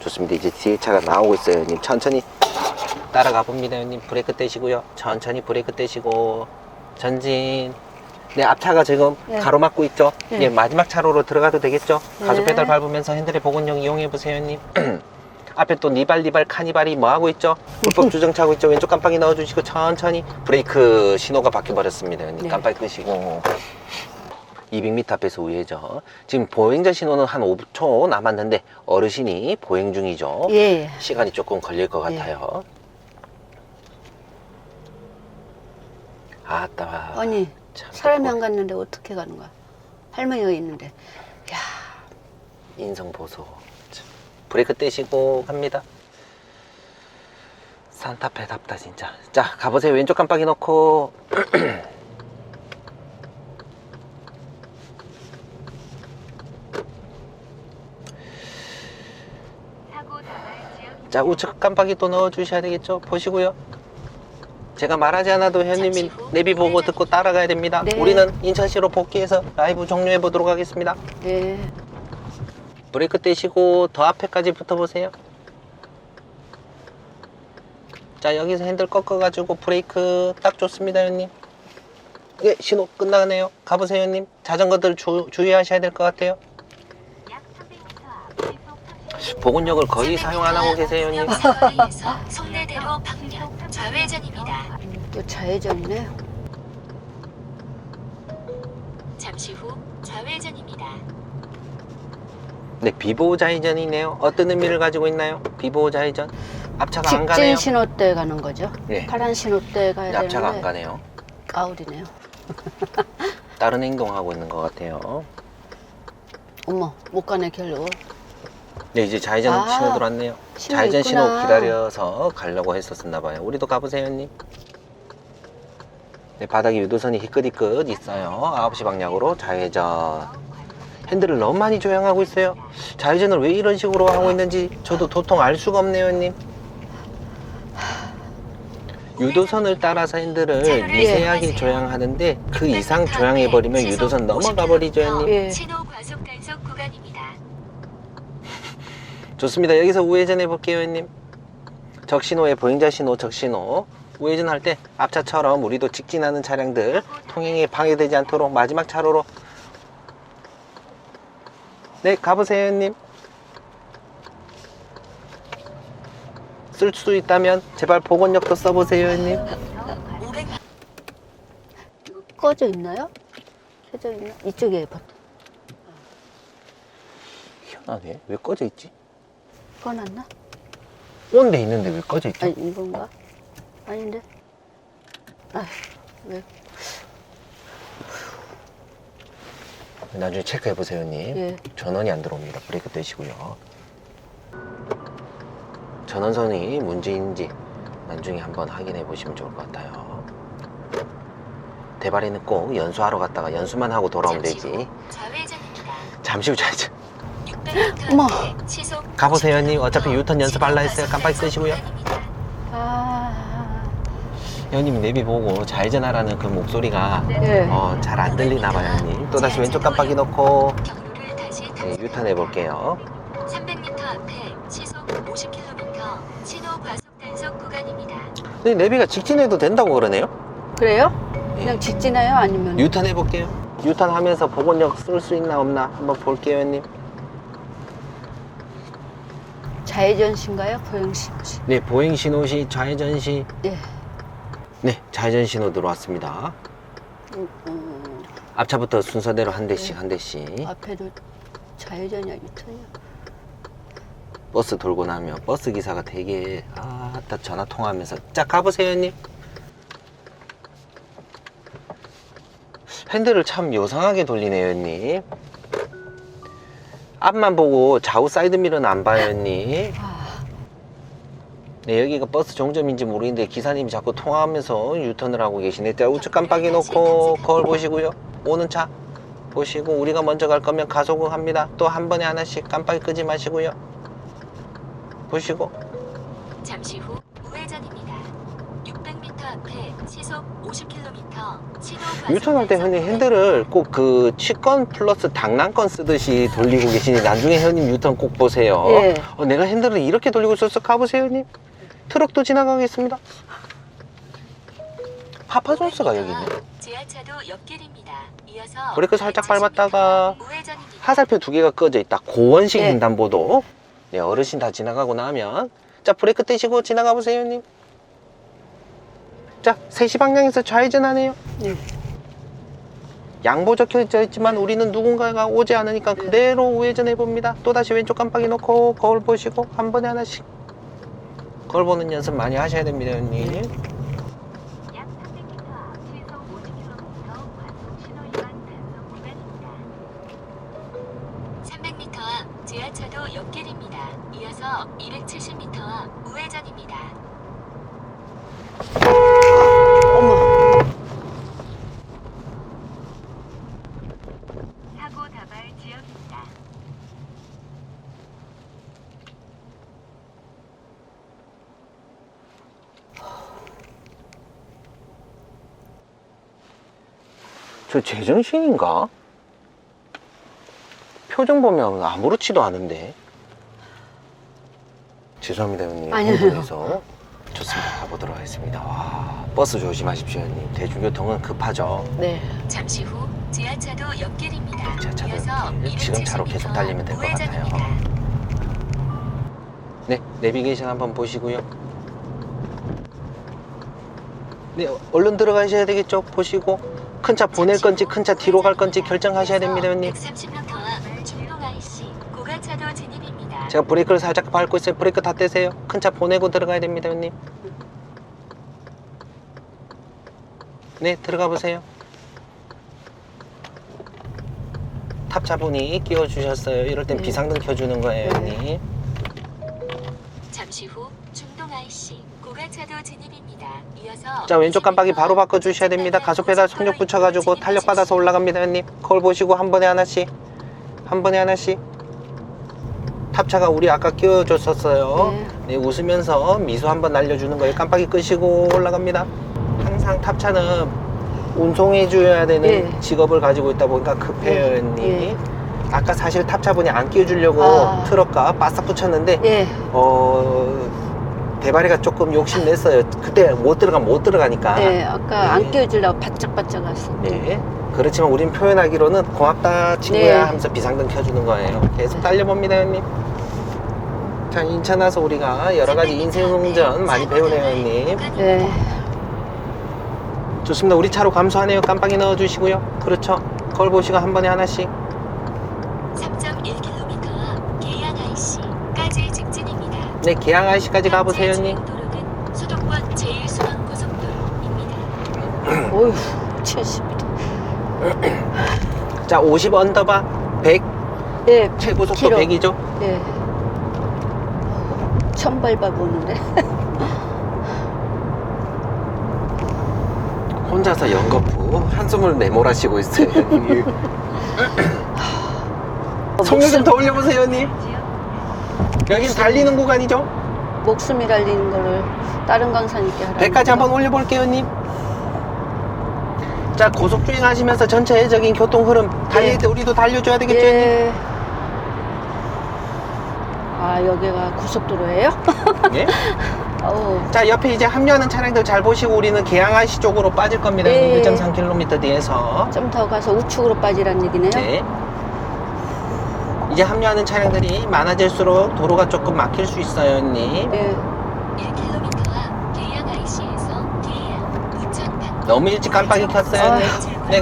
좋습니다. 이제 뒤에 차가 나오고 있어요, 형님. 천천히 따라가 봅니다, 형님. 브레이크 떼시고요. 천천히 브레이크 떼시고 전진. 네, 앞차가 지금 네. 가로막고 있죠. 네. 예, 마지막 차로로 들어가도 되겠죠. 네. 가속 페달 밟으면서 핸들의 복원력 이용해 보세요, 형님. 앞에 또 니발 카니발이 뭐 하고 있죠? 불법 주정차하고 있죠. 왼쪽 깜빡이 넣어주시고 천천히. 브레이크 신호가 바뀌어버렸습니다, 형님. 네. 깜빡이 끄시고 200m 앞에서 우회전. 지금 보행자 신호는 한 5초 남았는데 어르신이 보행 중이죠. 예. 시간이 조금 걸릴 것 예. 같아요. 아따. 아니, 참 사람이 또 안 갔는데 어떻게 가는 거야? 할머니가 있는데. 야, 인성 보소. 참. 브레이크 떼시고 갑니다. 산타페답다 진짜. 자, 가보세요. 왼쪽 깜빡이 넣고 자, 우측 깜빡이 또 넣어 주셔야 되겠죠. 보시고요. 제가 말하지 않아도 현님이 내비 보고 듣고 따라가야 됩니다. 네. 우리는 인천시로 복귀해서 라이브 종료해 보도록 하겠습니다. 예. 브레이크 떼시고 더 앞에까지 붙어보세요. 자, 여기서 핸들 꺾어가지고 브레이크 딱 좋습니다, 형님. 예, 신호 끝나네요. 가보세요, 형님. 자전거들 주의하셔야 될 것 같아요. 복원력을 거의 사용 안 하고 계세요, 형님. 사거리에서 송내대로 방면 좌회전입니다. 또 좌회전이네. 잠시 후 좌회전입니다. 네, 비보호 좌회전이네요. 어떤 의미를 가지고 있나요? 비보호 좌회전. 앞차가 안 직진 가네요. 신호 때 가는 거죠? 네. 파란 신호 때 가야 되는데 앞차가 안 가네요. 까울이네요. 다른 행동하고 있는 것 같아요. 어머, 못 가네 결국. 네, 이제 좌회전 아, 신호 들어왔네요. 신호 좌회전 있구나. 신호 기다려서 가려고 했었나 봐요. 우리도 가보세요, 형님. 네, 바닥에 유도선이 희끗희끗 있어요. 9시 방향으로 좌회전. 핸들을 너무 많이 조향하고 있어요. 좌회전을 왜 이런 식으로 하고 있는지 저도 도통 알 수가 없네요, 형님. 유도선을 따라서 핸들을 미세하게 조향하는데 그 이상 조향해버리면 유도선 넘어가 버리죠, 형님. 예. 신호 과속 단속 구간입니다. 좋습니다. 여기서 우회전 해볼게요, 형님. 적신호에 보행자 신호, 적신호. 우회전 할 때 앞차처럼 우리도 직진하는 차량들 통행에 방해되지 않도록 마지막 차로로. 네, 가보세요, 형님. 쓸 수 있다면 제발 복원력도 써보세요, 형님. 꺼져 있나요? 켜져 있나? 이쪽에 봐. 희한하네. 왜 꺼져 있지? 꺼놨나? 온 데 있는데 왜 꺼져 있죠? 아니 이건가? 아닌데? 아, 왜? 나중에 체크해보세요, 형님. 예. 전원이 안 들어옵니다. 브레이크 떼시고요. 전원선이 문제인지 나중에 한번 확인해 보시면 좋을 것 같아요. 대발에는 꼭 연수하러 갔다가 연수만 하고 돌아오면 되지. 좌회전입니다. 잠시 후 좌회전. 600m 어머. 앞에 시속 가보세요, 형님. 어차피 유턴 연습할라 했어요. 깜빡이 과속 끄시고요. 구간입니다. 아, 형님 내비 보고 좌회전하라는 그 목소리가 예. 잘 안 들리나 봐요, 형님. 또다시 왼쪽 깜빡이 넣고 경로를 다시 네, 유턴해 볼게요. 300m 앞에 시속 50km 신호 과속 단속 구간입니다. 근데 내비가 직진해도 된다고 그러네요. 그래요? 예. 그냥 직진해요? 아니면? 유턴 해볼게요. 유턴 하면서 복원력 쓸 수 있나 없나 한번 볼게요, 형님. 좌회전신가요? 보행신호시? 네, 보행 신호 시 좌회전 시 예. 네, 좌회전 신호 들어왔습니다. 앞차부터 순서대로 한 대씩 한 대씩. 앞에도 좌회전이야, 유턴이야? 버스 돌고 나면 버스 기사가 되게 딱 전화 통화하면서 자, 가보세요, 형님. 핸들을 참 요상하게 돌리네요, 형님. 앞만 보고 좌우 사이드미러는 안 봐요, 형님. 네, 여기가 버스 정점인지 모르겠는데 기사님이 자꾸 통화하면서 유턴을 하고 계시네. 자, 우측 깜빡이 놓고 거울 보시고요. 오는 차 보시고 우리가 먼저 갈 거면 가속을 합니다. 또 한 번에 하나씩 깜빡이 끄지 마시고요. 보시고 잠시 후 우회전입니다. 600m 앞에 시속 50km. 유턴할 때 형님 핸들을 꼭 그 치권 플러스 당랑권 쓰듯이 돌리고 계시니 나중에 형님 유턴 꼭 보세요. 예. 내가 핸들을 이렇게 돌리고 있었어. 가보세요 형님. 트럭도 지나가겠습니다. 파파존스가 여기 있네. 지하차도 옆길입니다. 이어서 브레이크 살짝 밟았다가 우회전입니다. 화살표 2개가 꺼져 있다. 고원식 네. 횡단보도. 네, 어르신 다 지나가고 나면 자 브레이크 떼시고 지나가 보세요 형님. 자 3시 방향에서 좌회전하네요. 네. 양보 적혀져 있지만 우리는 누군가가 오지 않으니까 그대로 우회전해 봅니다. 또다시 왼쪽 깜빡이 놓고 거울 보시고 한 번에 하나씩. 거울 보는 연습 많이 하셔야 됩니다 형님. 약 300m 앞 시속 50km 과속 신호 위반 단속 구간입니다. 300m 앞 지하차도 옆길입니다. 이어서 270m 앞 우회전입니다. 어머. 사고 다발 지역입니다. 저 제정신인가? 표정 보면 아무렇지도 않은데. 죄송합니다 형님. 아니요. 흥분해서. 좋습니다. 가보도록 하겠습니다. 와, 버스 조심하십시오 형님. 대중교통은 급하죠. 네. 잠시 후 지하차도 옆길입니다. 지하차도 이어서 옆길. 지금 차로 270m 계속 달리면 될것 같아요. 우회전입니다. 네, 내비게이션 한번 보시고요. 네, 얼른 들어가셔야 되겠죠? 보시고 큰 차 보낼 건지 큰 차 뒤로 갈 건지 결정하셔야 됩니다 형님. 130m 앞 중동 IC 고가차도 진입입니다. 제가 브레이크를 살짝 밟고 있어요. 브레이크 다 떼세요. 큰 차 보내고 들어가야 됩니다 형님. 네, 들어가 보세요. 탑차분이 끼워주셨어요. 이럴 땐 네. 비상등 켜주는 거예요 형님. 잠시 후 중동 IC 고가차도 진입입니다. 이어서 자, 왼쪽 깜빡이 바로 바꿔주셔야 됩니다. 가속 페달 속력 붙여가지고 탄력 받아서 올라갑니다 형님. 거울 보시고 한 번에 하나씩, 한 번에 하나씩. 탑차가 우리 아까 끼워줬었어요. 네, 웃으면서 미소 한번 날려주는 거예요. 깜빡이 끄시고 올라갑니다. 항상 탑차는 운송해줘야 되는 예. 직업을 가지고 있다 보니까 급해요 예. 형님. 예. 아까 사실 탑차분이 안 끼워주려고 아. 트럭과 바싹 붙였는데 예. 대바리가 조금 욕심냈어요. 그때 못 들어가니까. 네. 아까 네. 안 끼워주려고 바짝바짝 왔어. 네. 그렇지만 우린 표현하기로는 고맙다 친구야 네. 하면서 비상등 켜주는 거예요. 계속 달려봅니다 형님. 자, 인천 와서 우리가 여러가지 인생운전 많이 배우네요 형님. 네. 좋습니다. 우리 차로 감소하네요. 깜빡이 넣어주시고요. 그렇죠. 거울 보시고 한 번에 하나씩. 3.1km 앞 계양 IC까지 직진입니다. 네, 계양 IC까지 가보세요 형님. 도로는 수도권 제1순환고속도로입니다. 어휴, 70m. 자, 50 언더바 100 예. 최고 속도 키로. 100이죠. 예. 처음 밟아보는데. 혼자서 연거푸 한숨을 내몰아쉬고 있어요 형님. 속력 좀 더 올려보세요 형님. 여긴 달리는 구간이죠. 목숨이 달리는 거를 다른 강사님께 하라. 100까지 한번 올려볼게요 형님. 자, 고속주행 하시면서 전체적인 교통 흐름 달릴 때 우리도 달려줘야 되겠죠 형님. 예. 아, 여기가 고속도로예요? 예? 어우. 자, 옆에 이제 합류하는 차량들 잘 보시고 우리는 계양IC 쪽으로 빠질 겁니다. 예. 1.3km 뒤에서. 좀 더 가서 우측으로 빠지란 얘기네요. 네. 이제 합류하는 차량들이 많아질수록 도로가 조금 막힐 수 있어요 형님. 예. 1km 앞 계양 IC에서 계양 우천 방면 너무 일찍 깜빡이 켰어요 형님. 네,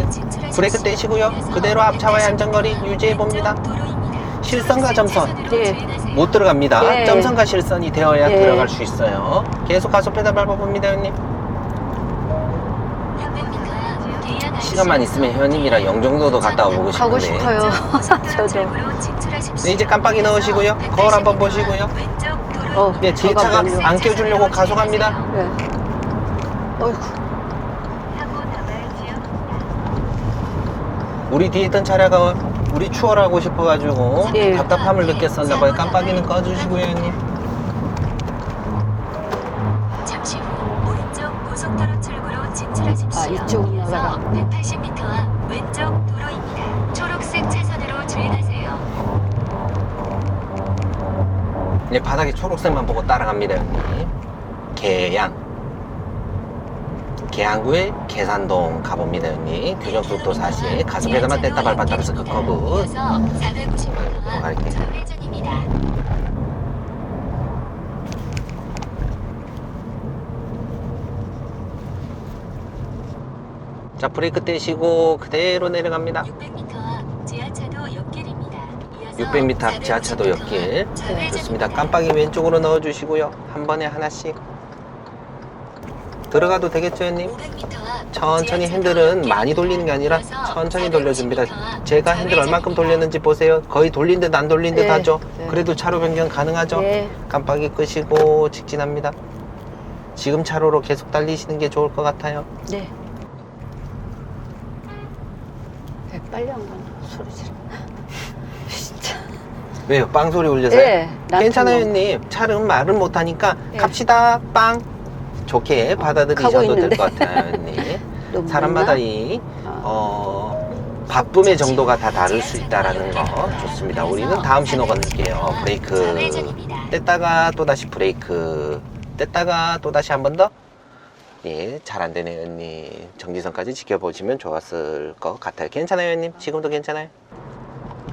브레이크 떼시고요. 그대로 앞차와의 안전거리 유지해봅니다. 실선과 점선 예. 못 들어갑니다. 예. 점선과 실선이 되어야 예. 들어갈 수 있어요. 계속 가속 페달 밟아봅니다 형님. 시간만 있으면 회원님이랑 영종도도 갔다 오고 가고 싶은데. 싶어요. 저도. 네, 이제 깜빡이 넣으시고요. 거울 한번 보시고요. 네, 뒤에 차가 안 껴주려고 가속합니다. 예. 어이구. 우리 뒤에 있던 차량가 우리 추월하고 싶어가지고 예. 답답함을 느꼈었나 봐요. 깜빡이는 꺼주시고요 형님. 잠시 후 오른쪽 고속도로 출구로 이쪽으로 이어서 나가. 180m 앞 왼쪽 도로입니다. 초록색 차선으로 주행하세요. 네, 바닥에 초록색만 보고 따라갑니다, 형님. 계양구의 계산동 가봅니다, 형님. 규정속도 40, 가속페달만 뗐다 밟았다면서 그 커브. 이어서 490m 앞 갈게요. 좌회전입니다. 자, 브레이크 떼시고 그대로 내려갑니다. 600m 앞 지하차도 옆길입니다. 이어서 600m 앞 지하차도 옆길. 좌회전입니다. 좋습니다. 깜빡이 왼쪽으로 넣어주시고요. 한 번에 하나씩. 들어가도 되겠죠, 형님? 500m 앞 천천히 지하차도 핸들은 옆길. 많이 돌리는 게 아니라 이어서 천천히 450m 돌려줍니다. 앞 제가 핸들 얼만큼 돌렸는지 보세요. 거의 돌린 듯 안 돌린 듯 네, 하죠. 네. 그래도 차로 변경 가능하죠. 네. 깜빡이 끄시고 직진합니다. 지금 차로로 계속 달리시는 게 좋을 것 같아요. 네. 왜 빨리 안 가나 소리 지르. 진짜. 왜요? 빵 소리 울려서요? 네. 괜찮아요, 나한테 형님. 차는 말을 못하니까 네. 갑시다, 빵. 좋게 가고 받아들이셔도 될 있는데. 것 같아요, 형님. 너무 사람마다 늦나? 이 아. 바쁨의 정도가 다 다를 수 있다라는 거 좋습니다. 우리는 다음 신호 건널게요. 브레이크 좌회전입니다. 뗐다가 또 다시 브레이크 뗐다가 또 다시 한 번 더. 예, 잘 안 되네요, 형님. 정지선까지 지켜보시면 좋았을 것 같아요. 괜찮아요, 형님? 지금도 괜찮아요?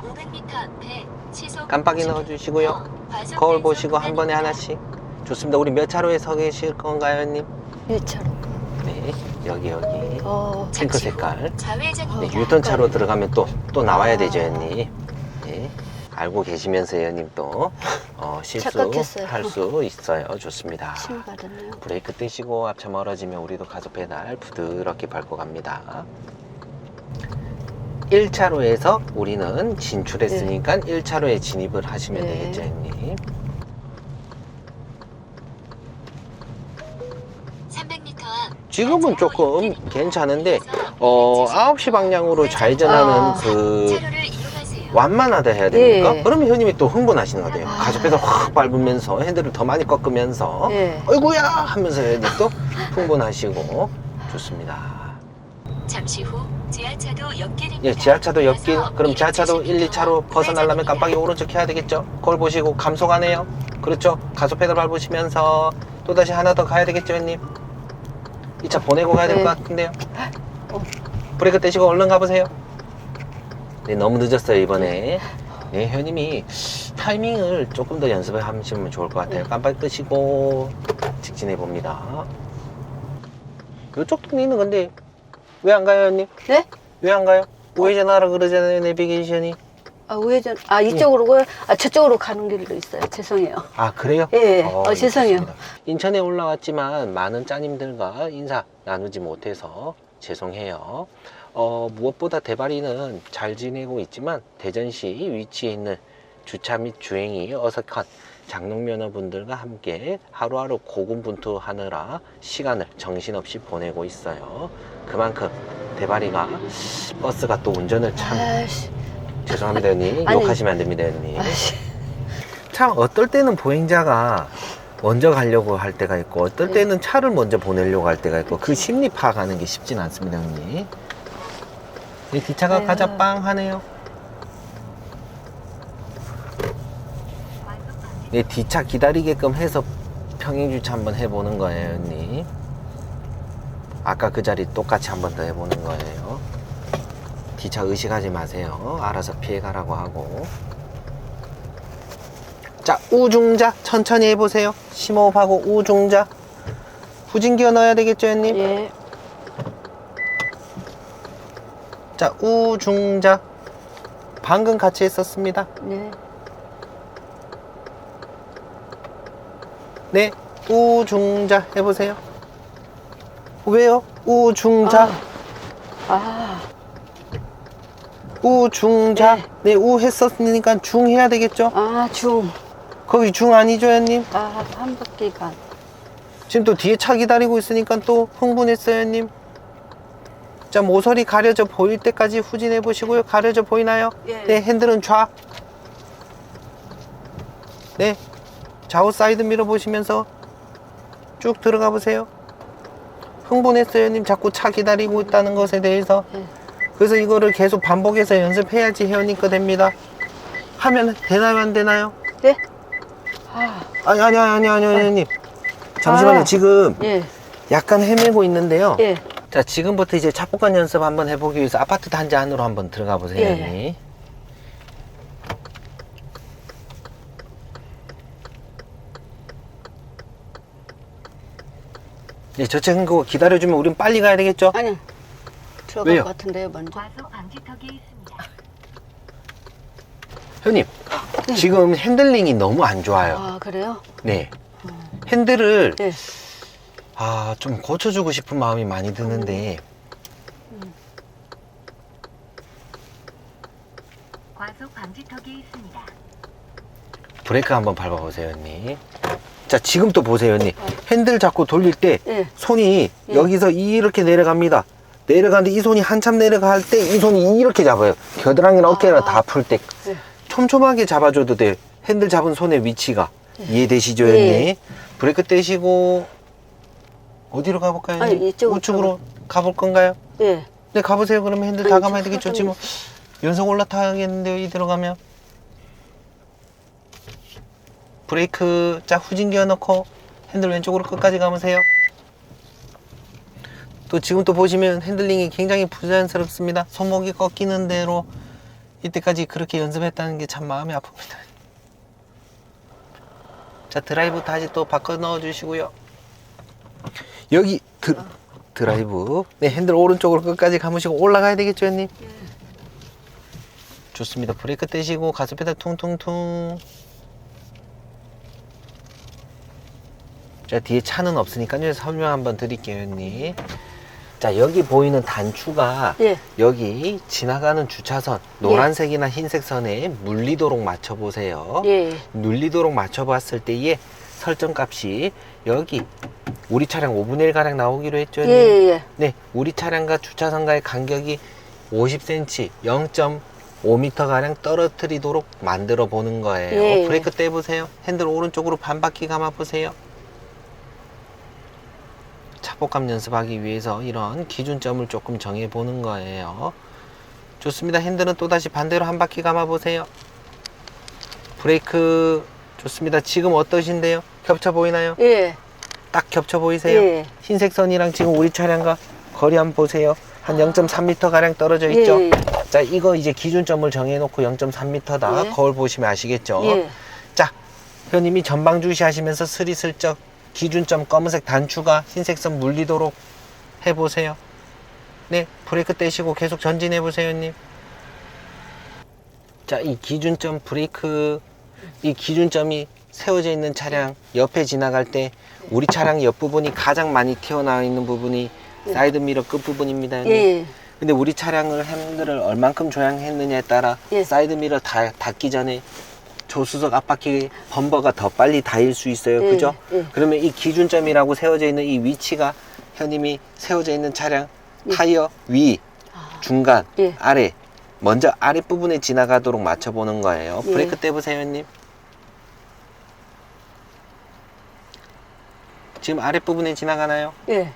500m 앞에 시속 깜빡이 50km, 넣어주시고요. 과속 거울 보시고 단속 한 번에 구간입니다. 하나씩. 좋습니다. 우리 몇 차로에 서 계실 건가요, 형님? 1차로. 네, 여기. 핑크 잠시 후 색깔. 좌회전입니다. 네, 유턴 차로 들어가면 또 나와야 되죠, 형님. 네, 알고 계시면서 형님 또 착각했어요. 실수할 수 있어요. 좋습니다. 침 받았네요. 브레이크 떼시고 앞차 멀어지면 우리도 가속 페달 부드럽게 밟고 갑니다. 1차로에서 우리는 진출했으니까 1차로에 진입을 하시면 네. 되겠죠, 형님. 300m 앞 지금은 지하차로 조금 옆길입니다. 괜찮은데 이어서 9시 방향으로 좌회전하는 아. 그 차로를 이용하세요. 완만하다 해야 됩니까? 예. 그러면 형님이 또 흥분하시는 거예요. 아. 가속페달 확 밟으면서 핸들을 더 많이 꺾으면서 네. 어이구야 하면서 형님 또 흥분하시고 좋습니다. 잠시 후 지하차도 옆길입니다. 예, 지하차도 옆길. 이어서 그럼 지하차도 1, 2차로 벗어나려면 깜빡이 오른쪽 켜야 되겠죠? 그걸 보시고 감속하네요. 그렇죠? 가속페달 밟으시면서 또다시 하나 더 가야 되겠죠, 형님? 이 차 보내고 가야 될 네. 것 같은데요? 어. 브레이크 떼시고 얼른 가보세요. 네, 너무 늦었어요, 이번에. 네, 형님이 타이밍을 조금 더 연습을 하시면 좋을 것 같아요. 네. 깜빡이 끄시고 직진해 봅니다. 이쪽 동네는 근데 왜 안 가요, 형님? 네? 왜 안 가요? 우회전하라 그러잖아요, 내비게이션이. 아, 우회전. 아, 이쪽으로고요? 아, 저쪽으로 가는 길도 있어요. 죄송해요. 아, 그래요? 예, 예, 죄송해요. 좋습니다. 인천에 올라왔지만 많은 짜님들과 인사 나누지 못해서 죄송해요. 무엇보다 대바리는 잘 지내고 있지만 대전시 위치에 있는 주차 및 주행이 어색한 장롱면허분들과 함께 하루하루 고군분투하느라 시간을 정신없이 보내고 있어요. 그만큼 대바리가 버스가 또 운전을 참 아이씨. 죄송합니다, 형님. 아니. 욕하시면 안 됩니다, 형님. 아이씨. 참 어떨 때는 보행자가 먼저 가려고 할 때가 있고 어떨 네. 때는 차를 먼저 보내려고 할 때가 있고 그 심리 파악하는 게 쉽진 않습니다, 형님. 이 뒷차가 아유. 가자 빵 하네요. 네, 뒷차 기다리게끔 해서 평행주차 한번 해보는 거예요, 형님. 아까 그 자리 똑같이 한번 더 해보는 거예요. 뒷차 의식하지 마세요. 알아서 피해가라고 하고. 자, 우중자 천천히 해보세요. 심호흡하고 우중자. 후진기어 넣어야 되겠죠, 형님? 예. 자, 우중자. 방금 같이 했었습니다. 네. 네, 우중자 해보세요. 왜요? 우중자. 아. 우중자. 네. 네, 우 했었으니까 중 해야 되겠죠? 아, 중. 거기 중 아니죠, 형님? 아, 한 바퀴 간. 지금 또 뒤에 차 기다리고 있으니까 또 흥분했어요, 형님. 자, 모서리 가려져 보일 때까지 후진해 보시고요. 가려져 보이나요? 예. 네, 핸들은 좌. 네, 좌우 사이드 미러 보시면서 쭉 들어가 보세요. 흥분했어요, 님. 자꾸 차 기다리고 있다는 것에 대해서. 예. 그래서 이거를 계속 반복해서 연습해야지 회원님 거 됩니다. 하면 되나요, 안 되나요? 네? 아, 아니, 회원님. 잠시만요. 아. 지금 예. 약간 헤매고 있는데요. 예. 자, 지금부터 이제 차폭간 연습 한번 해보기 위해서 아파트 단지 안으로 한번 들어가 보세요, 예. 회원님. 네, 저쪽 그거 기다려주면 우린 빨리 가야 되겠죠? 아니, 들어갈 왜요? 것 같은데요, 먼저. 과속 방지턱이 있습니다. 회원님, 지금 핸들링이 너무 안 좋아요. 아, 그래요? 네. 핸들을 예. 좀 고쳐주고 싶은 마음이 많이 드는데 과속 방지턱이 있습니다. 브레이크 한번 밟아보세요, 회원님. 자, 지금 또 보세요, 회원님. 핸들 잡고 돌릴 때 예. 손이 예. 여기서 이렇게 내려갑니다. 내려가는데 이 손이 한참 내려갈 때 이 손이 이렇게 잡아요. 겨드랑이나 어깨나 다 풀 때 예. 촘촘하게 잡아줘도 돼요. 핸들 잡은 손의 위치가. 이해되시죠, 예. 회원님? 브레이크 떼시고 어디로 가볼까요, 아니, 회원님? 이쪽으로 우측으로 가볼 건가요? 예. 네, 가보세요. 그러면 핸들 아니, 다 감아야 저 되겠죠. 좀- 지금 연속 올라타겠는데요, 이대로 가면. 브레이크 자 후진기어 넣고 핸들 왼쪽으로 끝까지 감으세요. 또 지금 또 보시면 핸들링이 굉장히 부자연스럽습니다. 손목이 꺾이는 대로 이때까지 그렇게 연습했다는 게 참 마음이 아픕니다. 자, 드라이브 다시 또 바꿔 넣어 주시고요. 여기 드라이브. 네, 핸들 오른쪽으로 끝까지 감으시고 올라가야 되겠죠, 형님? 좋습니다. 브레이크 떼시고 가스 페달 퉁퉁퉁. 자, 뒤에 차는 없으니까요. 설명 한번 드릴게요, 형님. 자, 여기 보이는 단추가 예. 여기 지나가는 주차선 노란색이나 흰색 선에 물리도록 맞춰보세요. 예. 눌리도록 맞춰봤을 때의 설정 값이 여기 우리 차량 5분의 1 가량 나오기로 했죠. 예. 예. 네, 우리 차량과 주차선과의 간격이 50cm, 0.5m 가량 떨어뜨리도록 만들어 보는 거예요. 예. 브레이크 떼보세요. 핸들 오른쪽으로 반 바퀴 감아 보세요. 차폭감 연습하기 위해서 이런 기준점을 조금 정해 보는 거예요. 좋습니다. 핸들은 또다시 반대로 한 바퀴 감아 보세요. 브레이크 좋습니다. 지금 어떠신데요? 겹쳐 보이나요? 예. 딱 겹쳐 보이세요? 예. 흰색 선이랑 지금 우리 차량과 거리 한번 보세요. 한 0.3m 가량 떨어져 있죠? 예. 자, 이거 이제 기준점을 정해 놓고 0.3m다. 예. 거울 보시면 아시겠죠? 예. 자, 회원님이 전방 주시하시면서 스리슬쩍 기준점 검은색 단추가 흰색 선 물리도록 해보세요. 네, 브레이크 떼시고 계속 전진해 보세요, 회원님. 자, 이 기준점 브레이크, 이 기준점이 세워져 있는 차량 옆에 지나갈 때 우리 차량 옆부분이 가장 많이 튀어나와 있는 부분이 사이드미러 끝부분입니다, 회원님. 예. 근데 우리 차량을 핸들을 얼만큼 조향했느냐에 따라 예. 사이드미러 닫기 전에 조수석 앞바퀴 범버가 더 빨리 닿을 수 있어요. 예, 그죠? 예. 그러면 이 기준점이라고 세워져 있는 이 위치가 현님이 세워져 있는 차량 타이어 위, 중간, 예. 아래 먼저 아랫부분에 지나가도록 맞춰보는 거예요. 예. 브레이크 떼보세요, 현님. 지금 아랫부분에 지나가나요? 예.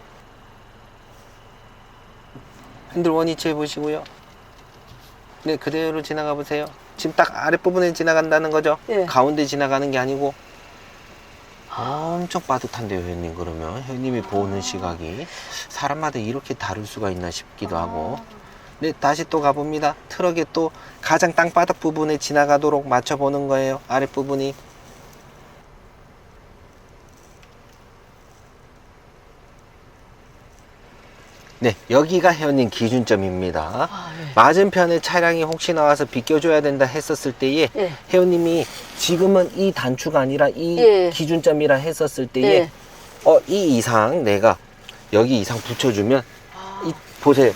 핸들 원위치 해보시고요. 네, 그대로 지나가 보세요. 지금 딱 아랫부분에 지나간다는 거죠? 예. 가운데 지나가는 게 아니고. 엄청 빠듯한데요, 회원님. 그러면 회원님이 보는 시각이 사람마다 이렇게 다를 수가 있나 싶기도 하고. 네, 다시 또 가봅니다. 트럭에 또 가장 땅바닥 부분에 지나가도록 맞춰보는 거예요. 아랫부분이. 네, 여기가 회원님 기준점입니다. 아, 예. 맞은편에 차량이 혹시 나와서 비껴줘야 된다 했었을 때에 예. 회원님이 지금은 이 단추가 아니라 이 예. 기준점이라 했었을 때에 예. 이 이상 내가 여기 이상 붙여주면 아. 보세요.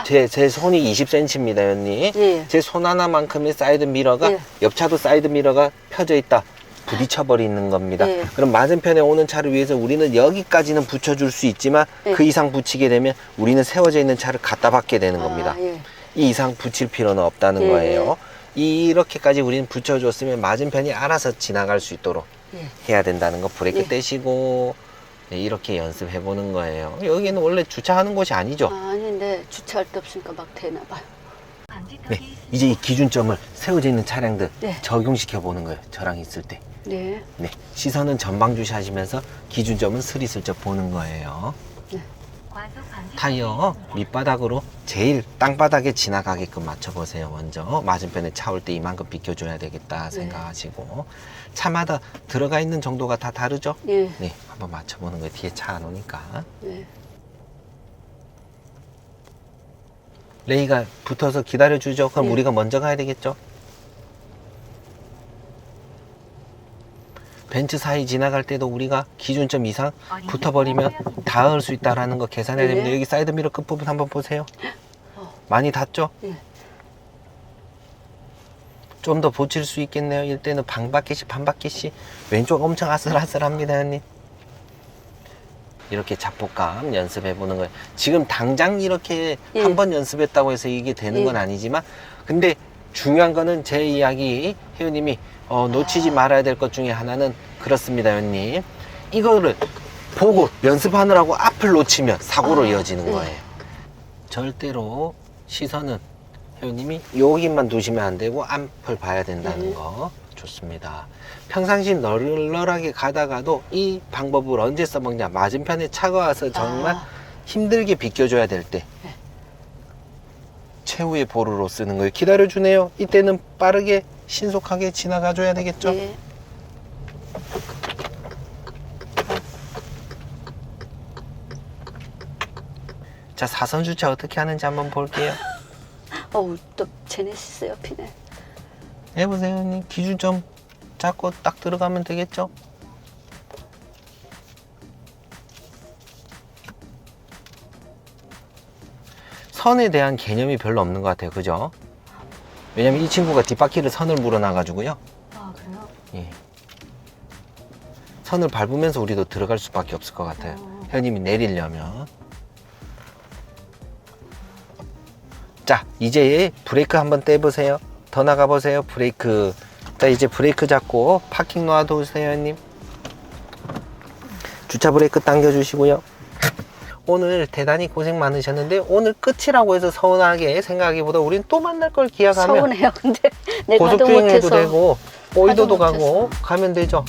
제 손이 20cm입니다, 회원님. 예. 제 손 하나만큼의 사이드 미러가 예. 옆차도 사이드 미러가 펴져 있다. 부딪혀버리는 겁니다. 예. 그럼 맞은편에 오는 차를 위해서 우리는 여기까지는 붙여줄 수 있지만 예. 그 이상 붙이게 되면 우리는 세워져 있는 차를 갖다 받게 되는 겁니다. 아, 예. 이 이상 붙일 필요는 없다는 예. 거예요. 이렇게까지 우리는 붙여줬으면 맞은편이 알아서 지나갈 수 있도록 예. 해야 된다는 거. 브레이크 예. 떼시고 네, 이렇게 연습해 보는 거예요. 여기는 원래 주차하는 곳이 아니죠. 아, 아닌데 주차할 데 없으니까 막 되나 봐요. 네, 이제 이 기준점을 세워져 있는 차량들 네. 적용시켜 보는 거예요. 저랑 있을 때. 네. 네, 시선은 전방 주시하시면서 기준점은 스리슬쩍 보는 거예요. 타이어 밑바닥으로 제일 땅바닥에 지나가게끔 맞춰보세요. 먼저 맞은편에 차 올 때 이만큼 비켜줘야 되겠다 생각하시고 차마다 들어가 있는 정도가 다 다르죠? 네. 네, 한번 맞춰보는 거예요. 뒤에 차 안 오니까. 네. 레이가 붙어서 기다려주죠. 그럼 네. 우리가 먼저 가야 되겠죠? 벤츠 사이 지나갈 때도 우리가 기준점 이상 붙어버리면 닿을 수 있다는 거 계산해야 됩니다. 네. 여기 사이드미러 끝부분 한번 보세요. 어. 많이 닿죠? 네. 좀 더 보칠 수 있겠네요. 이때는 반바퀴씩 왼쪽 엄청 아슬아슬합니다, 형님. 이렇게 잡폭감 연습해 보는 거예요. 지금 당장 이렇게 예. 한 번 연습했다고 해서 이게 되는 건 아니지만 근데 중요한 거는 제 이야기 회원님이 놓치지 말아야 될 것 중에 하나는 그렇습니다, 회원님. 이거를 보고 연습하느라고 앞을 놓치면 사고로 이어지는 네. 거예요. 절대로 시선은 회원님이 여기만 두시면 안 되고 앞을 봐야 된다는 거 좋습니다. 평상시 널널하게 가다가도 이 방법을 언제 써먹냐, 맞은편에 차가 와서 정말 힘들게 비껴줘야 될 때 최후의 보루로 쓰는 거예요. 기다려주네요. 이때는 빠르게 신속하게 지나가줘야 되겠죠. 네. 자, 사선 주차 어떻게 하는지 한번 볼게요. 어우, 또 제네시스 옆이네. 해보세요, 형님. 기준점 잡고 딱 들어가면 되겠죠. 선에 대한 개념이 별로 없는 것 같아요. 그죠? 왜냐면 이 친구가 뒷바퀴를 선을 물어놔가지고요. 아, 그래요? 예. 선을 밟으면서 우리도 들어갈 수밖에 없을 것 같아요. 현님이 내리려면. 자, 이제 브레이크 한번 떼보세요. 더 나가보세요. 브레이크. 자, 이제 브레이크 잡고 파킹 놔두세요, 현님. 주차 브레이크 당겨주시고요. 오늘 대단히 고생 많으셨는데 오늘 끝이라고 해서 서운하게 생각하기보다 우린 또 만날 걸 기약하면 서운해요. 근데 내가 도 고속주행해도 못해서. 되고 오이도도 가도 가고 못해서. 가면 되죠.